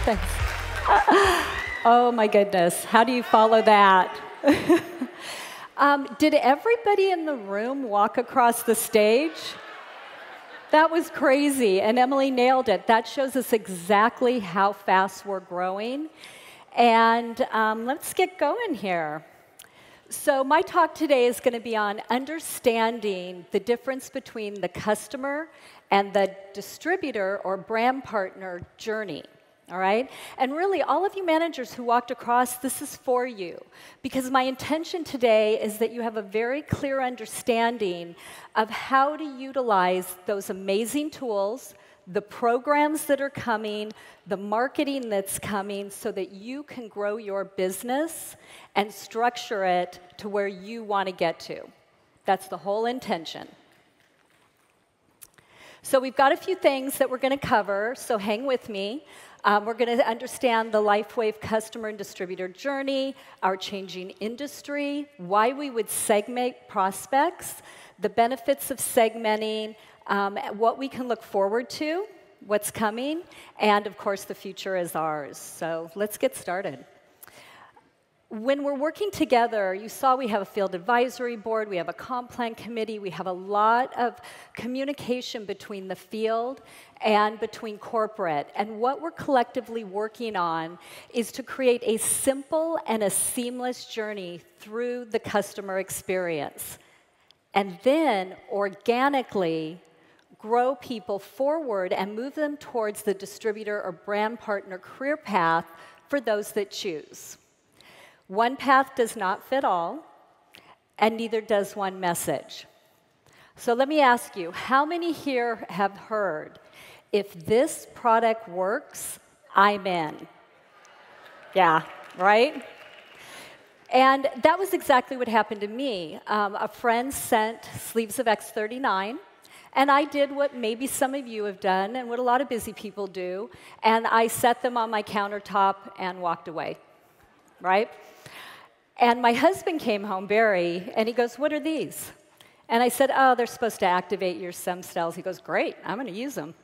Thanks. Oh, my goodness. How do you follow that? Did everybody in the room walk across the stage? That was crazy, and Emily nailed it. That shows us exactly how fast we're growing. And let's get going here. So my talk today is going to be on understanding the difference between the customer and the distributor or brand partner journey. All right? And really, all of you managers who walked across, this is for you. Because my intention today is that you have a very clear understanding of how to utilize those amazing tools, the programs that are coming, the marketing that's coming, so that you can grow your business and structure it to where you want to get to. That's the whole intention. So we've got a few things that we're going to cover, so hang with me. We're going to understand the LIFEWAVE customer and distributor journey, our changing industry, why we would segment prospects, the benefits of segmenting, what we can look forward to, what's coming, and of course the future is ours. So let's get started. When we're working together, you saw we have a field advisory board, we have a comp plan committee, we have a lot of communication between the field and between corporate. And what we're collectively working on is to create a simple and a seamless journey through the customer experience. And then organically grow people forward and move them towards the distributor or brand partner career path for those that choose. One path does not fit all, and neither does one message. So let me ask you, how many here have heard, if this product works, I'm in? Yeah, right? And that was exactly what happened to me. A friend sent sleeves of X39, and I did what maybe some of you have done and what a lot of busy people do, and I set them on my countertop and walked away, right? And my husband came home, Barry, and he goes, "What are these?" And I said, "Oh, they're supposed to activate your stem cells." He goes, "Great, I'm going to use them."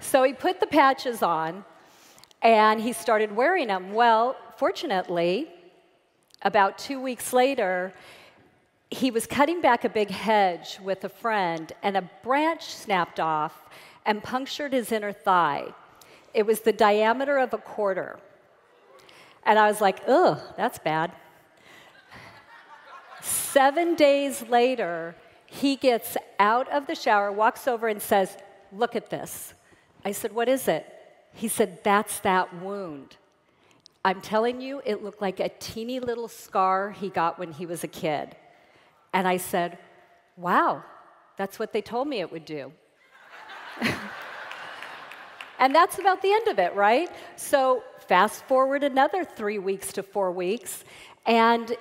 So he put the patches on, and he started wearing them. Well, fortunately, about 2 weeks later, he was cutting back a big hedge with a friend, and a branch snapped off and punctured his inner thigh. It was the diameter of a quarter. And I was like, ugh, that's bad. 7 days later, he gets out of the shower, walks over and says, "Look at this." I said, "What is it?" He said, "That's that wound. I'm telling you, it looked like a teeny little scar he got when he was a kid." And I said, "Wow, that's what they told me it would do." And that's about the end of it, right? So fast forward another 3 weeks to 4 weeks, and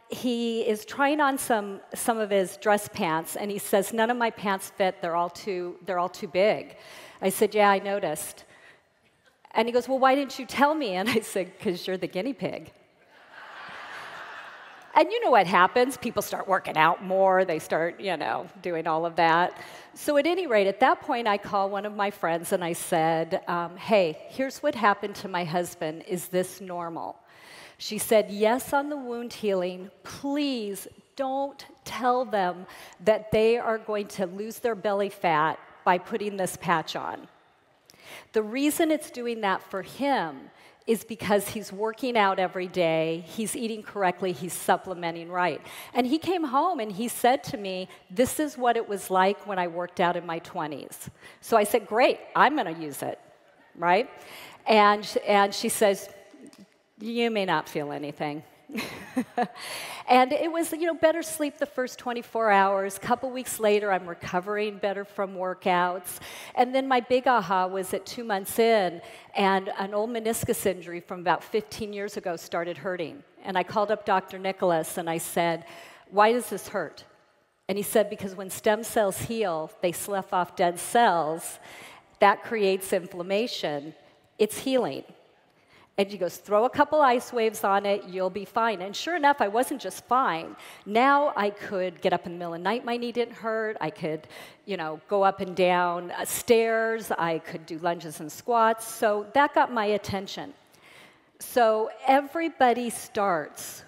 he is trying on some of his dress pants, and he says, "None of my pants fit, they're all too big." I said, "Yeah, I noticed." And he goes, "Well, why didn't you tell me?" And I said, "'Cause you're the guinea pig." And you know what happens. People start working out more. They start, doing all of that. So at any rate, at that point, I called one of my friends, and I said, "Hey, here's what happened to my husband. Is this normal?" She said, "Yes, on the wound healing. Please don't tell them that they are going to lose their belly fat by putting this patch on. The reason it's doing that for him is because he's working out every day, he's eating correctly, he's supplementing right." And he came home and he said to me, "This is what it was like when I worked out in my 20s. So I said, "Great, I'm going to use it," right? And she says, "You may not feel anything." And it was, better sleep the first 24 hours. A couple weeks later, I'm recovering better from workouts. And then my big aha was at 2 months in, and an old meniscus injury from about 15 years ago started hurting. And I called up Dr. Nicholas, and I said, "Why does this hurt?" And he said, "Because when stem cells heal, they slough off dead cells. That creates inflammation. It's healing." And he goes, throw a couple ice waves on it, you'll be fine. And sure enough, I wasn't just fine. Now I could get up in the middle of the night, my knee didn't hurt. I could, go up and down stairs. I could do lunges and squats. So that got my attention. So everybody starts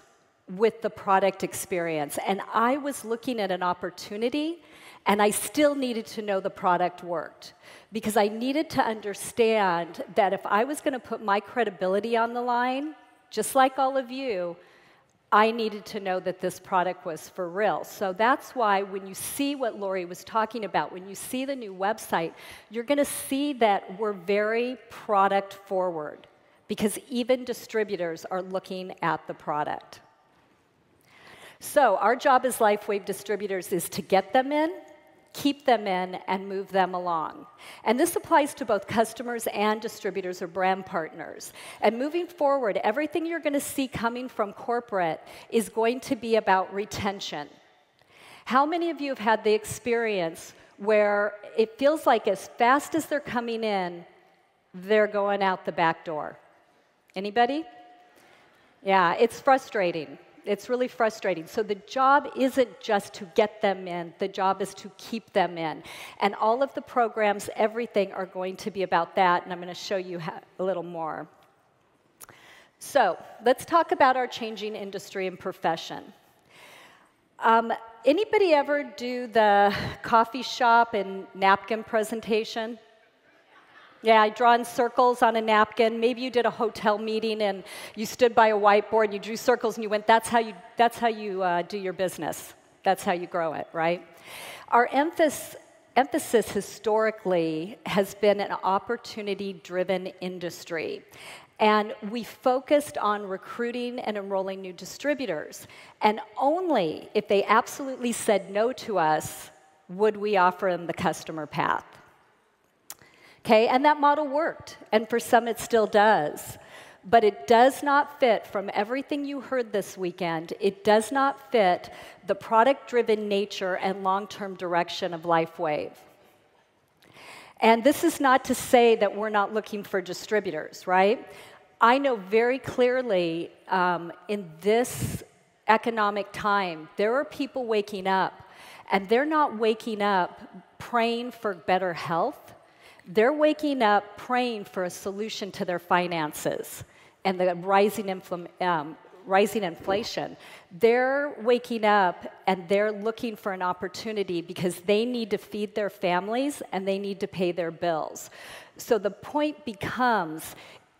with the product experience. And I was looking at an opportunity, and I still needed to know the product worked. Because I needed to understand that if I was going to put my credibility on the line, just like all of you, I needed to know that this product was for real. So that's why when you see what Lori was talking about, when you see the new website, you're going to see that we're very product forward, because even distributors are looking at the product. So our job as LifeWave distributors is to get them in, keep them in, and move them along. And this applies to both customers and distributors or brand partners. And moving forward, everything you're going to see coming from corporate is going to be about retention. How many of you have had the experience where it feels like as fast as they're coming in, they're going out the back door? Anybody? Yeah, it's frustrating. It's really frustrating. So the job isn't just to get them in. The job is to keep them in. And all of the programs, everything, are going to be about that. And I'm going to show you a little more. So let's talk about our changing industry and profession. Anybody ever do the coffee shop and napkin presentation? Yeah, I draw in circles on a napkin. Maybe you did a hotel meeting and you stood by a whiteboard and you drew circles and you went, that's how you do your business. That's how you grow it, right? Our emphasis historically has been an opportunity-driven industry. And we focused on recruiting and enrolling new distributors. And only if they absolutely said no to us would we offer them the customer path. Okay, and that model worked, and for some it still does. But it does not fit, from everything you heard this weekend, it does not fit the product-driven nature and long-term direction of LifeWave. And this is not to say that we're not looking for distributors, right? I know very clearly in this economic time, there are people waking up, and they're not waking up praying for better health. They're waking up praying for a solution to their finances and the rising inflation. They're waking up and they're looking for an opportunity because they need to feed their families and they need to pay their bills. So the point becomes,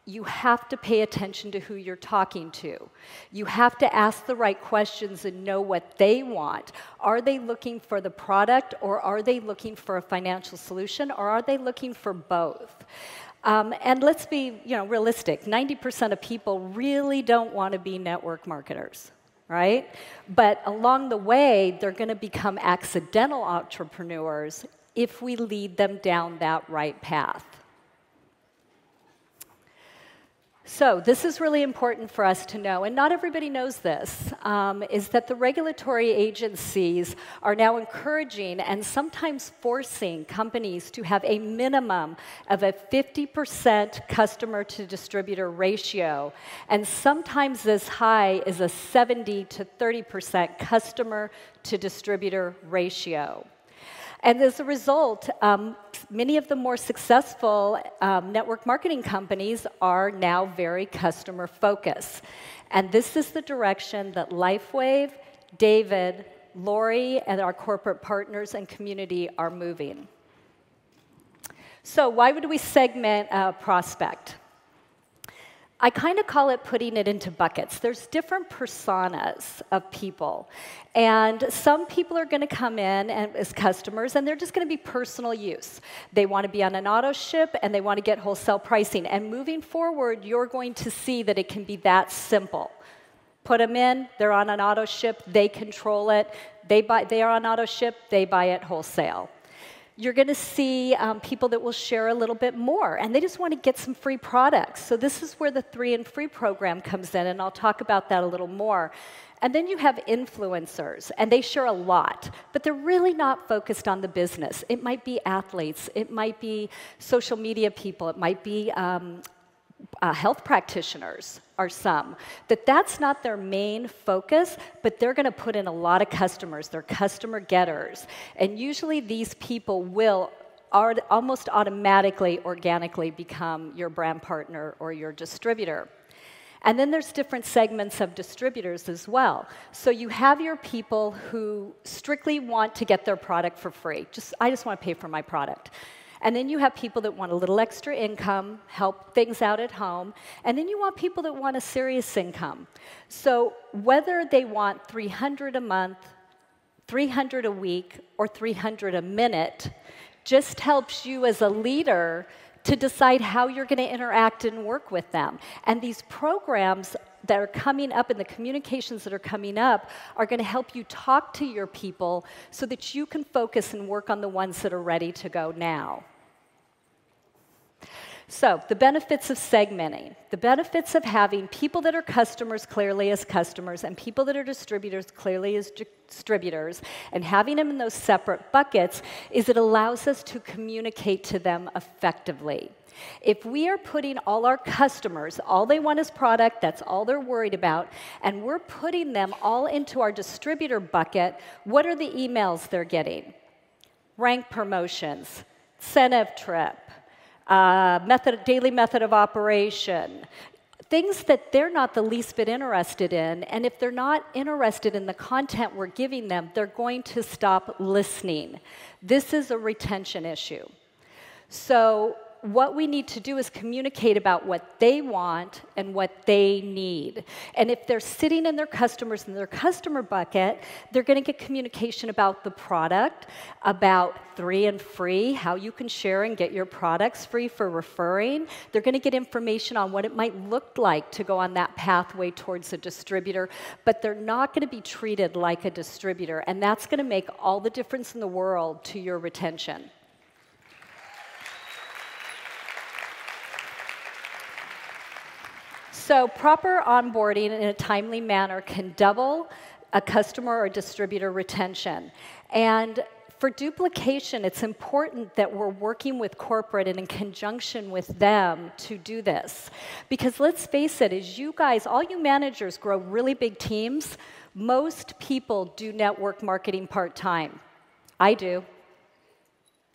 you have to pay attention to who you're talking to. You have to ask the right questions and know what they want. Are they looking for the product, or are they looking for a financial solution, or are they looking for both? And let's be realistic. 90% of people really don't want to be network marketers, right? But along the way, they're going to become accidental entrepreneurs if we lead them down that right path. So this is really important for us to know, and not everybody knows this, is that the regulatory agencies are now encouraging and sometimes forcing companies to have a minimum of a 50% customer-to-distributor ratio, and sometimes as high as a 70 to 30% customer-to-distributor ratio. And as a result, many of the more successful network marketing companies are now very customer-focused. And this is the direction that LifeWave, David, Lori, and our corporate partners and community are moving. So why would we segment a prospect? I kind of call it putting it into buckets. There's different personas of people. And some people are going to come in as customers, and they're just going to be personal use. They want to be on an auto ship, and they want to get wholesale pricing. And moving forward, you're going to see that it can be that simple. Put them in, they're on an auto ship, they control it. They are on auto ship, they buy it wholesale. You're going to see people that will share a little bit more, and they just want to get some free products. So this is where the 3 and Free program comes in, and I'll talk about that a little more. And then you have influencers, and they share a lot, but they're really not focused on the business. It might be athletes, it might be social media people, it might be health practitioners are some. That's not their main focus, but they're going to put in a lot of customers. They're customer getters. And usually these people will almost automatically, organically become your brand partner or your distributor. And then there's different segments of distributors as well. So you have your people who strictly want to get their product for free. I just want to pay for my product. And then you have people that want a little extra income, help things out at home. And then you want people that want a serious income. So whether they want $300 a month, $300 a week, or $300 a minute, just helps you as a leader to decide how you're going to interact and work with them. And these programs that are coming up and the communications that are coming up are going to help you talk to your people so that you can focus and work on the ones that are ready to go now. So, the benefits of segmenting. The benefits of having people that are customers clearly as customers and people that are distributors clearly as distributors and having them in those separate buckets is it allows us to communicate to them effectively. If we are putting all our customers, all they want is product, that's all they're worried about, and we're putting them all into our distributor bucket, what are the emails they're getting? Rank promotions, incentive trip, daily method of operation, things that they're not the least bit interested in, and if they're not interested in the content we're giving them, they're going to stop listening. This is a retention issue. So what we need to do is communicate about what they want and what they need. And if they're sitting in their customers in their customer bucket, they're going to get communication about the product, about 3 and free, how you can share and get your products free for referring. They're going to get information on what it might look like to go on that pathway towards a distributor, but they're not going to be treated like a distributor, and that's going to make all the difference in the world to your retention. So proper onboarding in a timely manner can double a customer or distributor retention. And for duplication, it's important that we're working with corporate and in conjunction with them to do this. Because let's face it, as you guys, all you managers grow really big teams, most people do network marketing part-time. I do.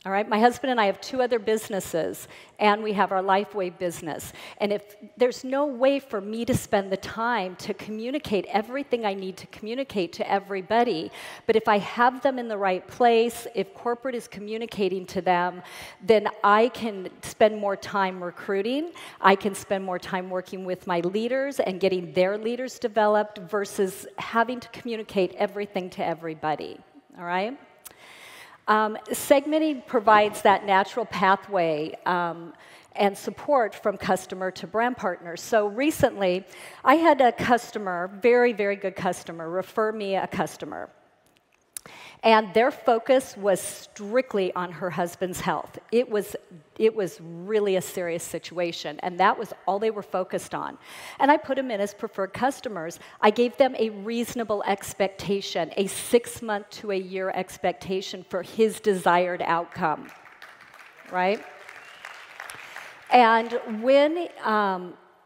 All right, my husband and I have 2 other businesses, and we have our LIFEWAVE business. And if there's no way for me to spend the time to communicate everything I need to communicate to everybody, but if I have them in the right place, if corporate is communicating to them, then I can spend more time recruiting, I can spend more time working with my leaders and getting their leaders developed versus having to communicate everything to everybody, all right? Segmenting provides that natural pathway and support from customer to brand partners. So recently, I had a customer, very, very good customer, refer me a customer. And their focus was strictly on her husband's health. It was really a serious situation, and that was all they were focused on. And I put them in as preferred customers. I gave them a reasonable expectation, a 6-month to a year expectation for his desired outcome, right? And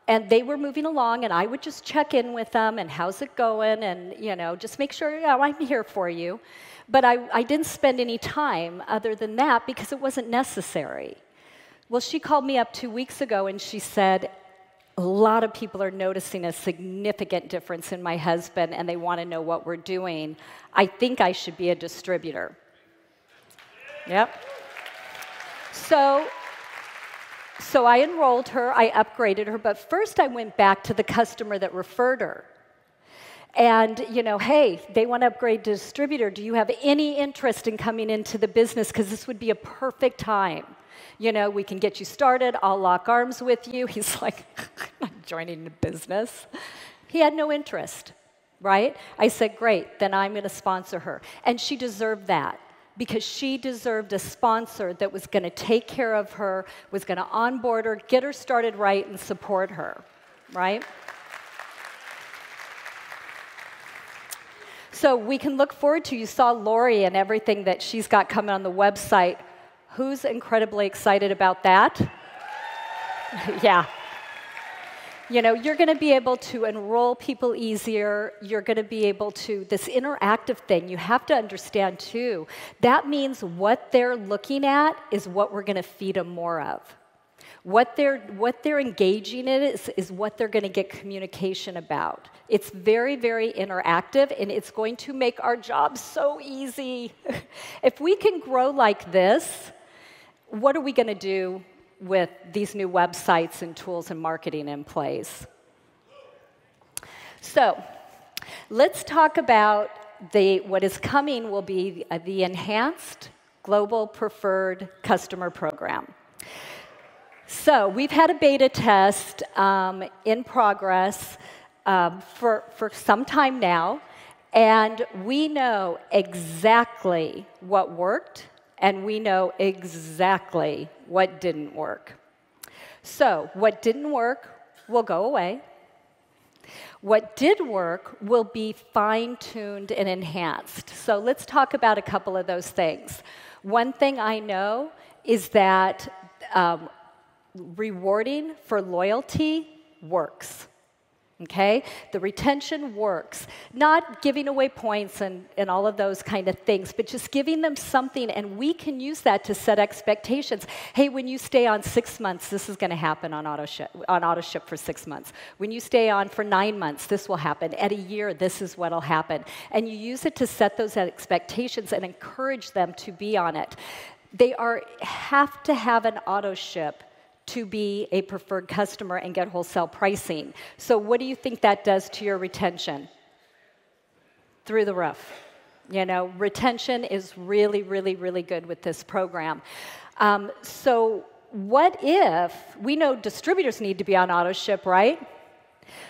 and they were moving along, and I would just check in with them, and how's it going, and just make sure, yeah, I'm here for you. But I didn't spend any time other than that because it wasn't necessary. Well, she called me up 2 weeks ago, and she said, a lot of people are noticing a significant difference in my husband, and they want to know what we're doing. I think I should be a distributor. Yep. So I enrolled her, I upgraded her, but first I went back to the customer that referred her. And, hey, they want to upgrade to distributor. Do you have any interest in coming into the business? Because this would be a perfect time. We can get you started. I'll lock arms with you. He's like, I'm not joining the business. He had no interest, right? I said, great, then I'm going to sponsor her. And she deserved that, because she deserved a sponsor that was going to take care of her, was going to onboard her, get her started right, and support her, right? So we can look forward to, you saw Lori and everything that she's got coming on the website. Who's incredibly excited about that? Yeah. You're going to be able to enroll people easier. You're going to be able to, this interactive thing, you have to understand too, that means what they're looking at is what we're going to feed them more of. What they're engaging in is what they're going to get communication about. It's very, very interactive, and it's going to make our job so easy. If we can grow like this, what are we going to do with these new websites and tools and marketing in place? So let's talk about what is coming will be the Enhanced Global Preferred Customer Program. So we've had a beta test in progress for some time now, and we know exactly what worked, and we know exactly what didn't work. So what didn't work will go away. What did work will be fine-tuned and enhanced. So let's talk about a couple of those things. One thing I know is that rewarding for loyalty works. Okay? The retention works. Not giving away points and all of those kind of things, but just giving them something, and we can use that to set expectations. Hey, when you stay on 6 months, this is going to happen on AutoShip for 6 months. When you stay on for 9 months, this will happen. At a year, this is what will happen. And you use it to set those expectations and encourage them to be on it. They have to have an AutoShip to be a preferred customer and get wholesale pricing. So what do you think that does to your retention? Through the roof. Retention is really, really, really good with this program. So what if, we know distributors need to be on AutoShip, right?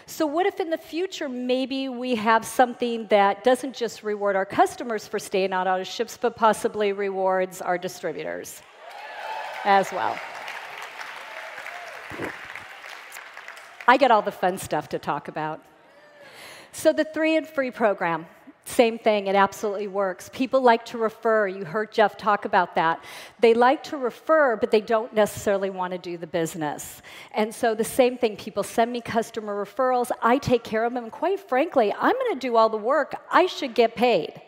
So what if in the future maybe we have something that doesn't just reward our customers for staying on AutoShips, but possibly rewards our distributors as well? I get all the fun stuff to talk about. So the 3 and Free program, same thing, it absolutely works. People like to refer. You heard Jeff talk about that. They like to refer, but they don't necessarily want to do the business. And so the same thing, people send me customer referrals. I take care of them, and quite frankly, I'm going to do all the work. I should get paid,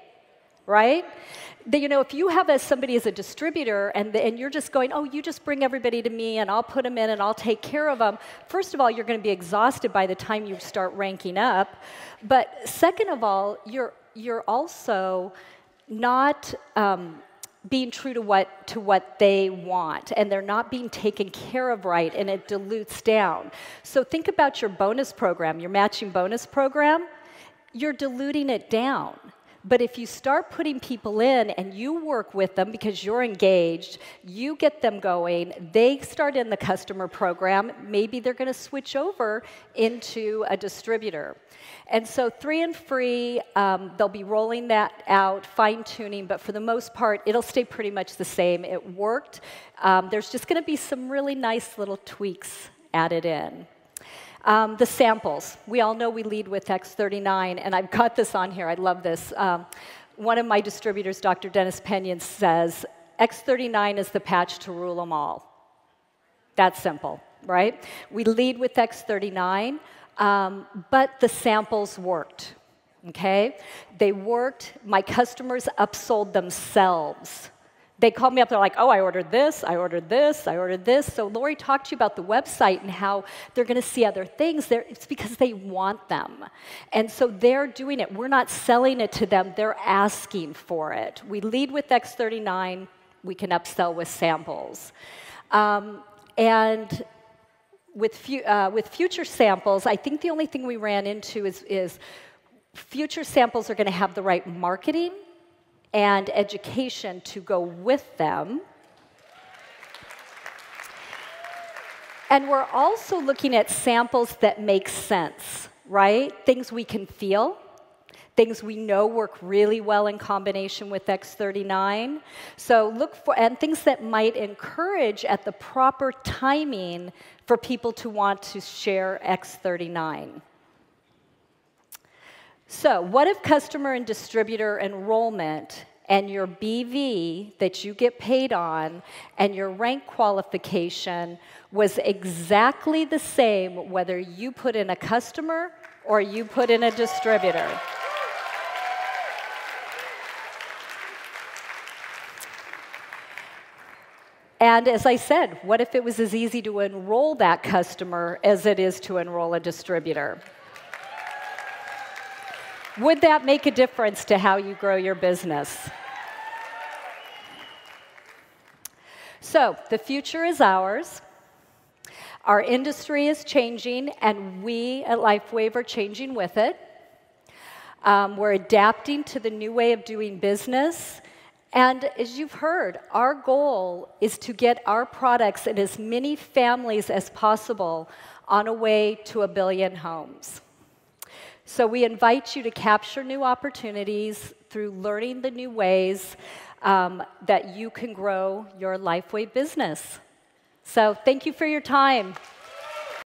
right? If you have somebody as a distributor and you're just going, oh, you just bring everybody to me and I'll put them in and I'll take care of them, first of all, you're going to be exhausted by the time you start ranking up. But second of all, you're also not being true to what they want, and they're not being taken care of right, and it dilutes down. So think about your bonus program, your matching bonus program. You're diluting it down. But if you start putting people in and you work with them because you're engaged, you get them going, they start in the customer program, maybe they're going to switch over into a distributor. And so 3 and Free, they'll be rolling that out, fine-tuning, but for the most part, it'll stay pretty much the same. It worked. There's just going to be some really nice little tweaks added in. The samples. We all know we lead with X39, and I've got this on here. I love this. One of my distributors, Dr. Dennis Penyon, says, X39 is the patch to rule them all. That's simple, right? We lead with X39, but the samples worked, okay? They worked. My customers upsold themselves. They called me up, they're like, oh, I ordered this, I ordered this, I ordered this. So Lori talked to you about the website and how they're going to see other things. It's because they want them. And so they're doing it. We're not selling it to them. They're asking for it. We lead with X39. We can upsell with samples. And with future samples, I think the only thing we ran into is future samples are going to have the right marketing and education to go with them. And we're also looking at samples that make sense, right? Things we can feel, things we know work really well in combination with X39. So look for, and things that might encourage at the proper timing for people to want to share X39. So what if customer and distributor enrollment and your BV that you get paid on and your rank qualification was exactly the same whether you put in a customer or you put in a distributor. And as I said, what if it was as easy to enroll that customer as it is to enroll a distributor? Would that make a difference to how you grow your business? So, the future is ours. Our industry is changing, and we at LifeWave are changing with it. We're adapting to the new way of doing business. And as you've heard, our goal is to get our products in as many families as possible on a way to 1 billion homes. So we invite you to capture new opportunities through learning the new ways that you can grow your LifeWave business. So thank you for your time.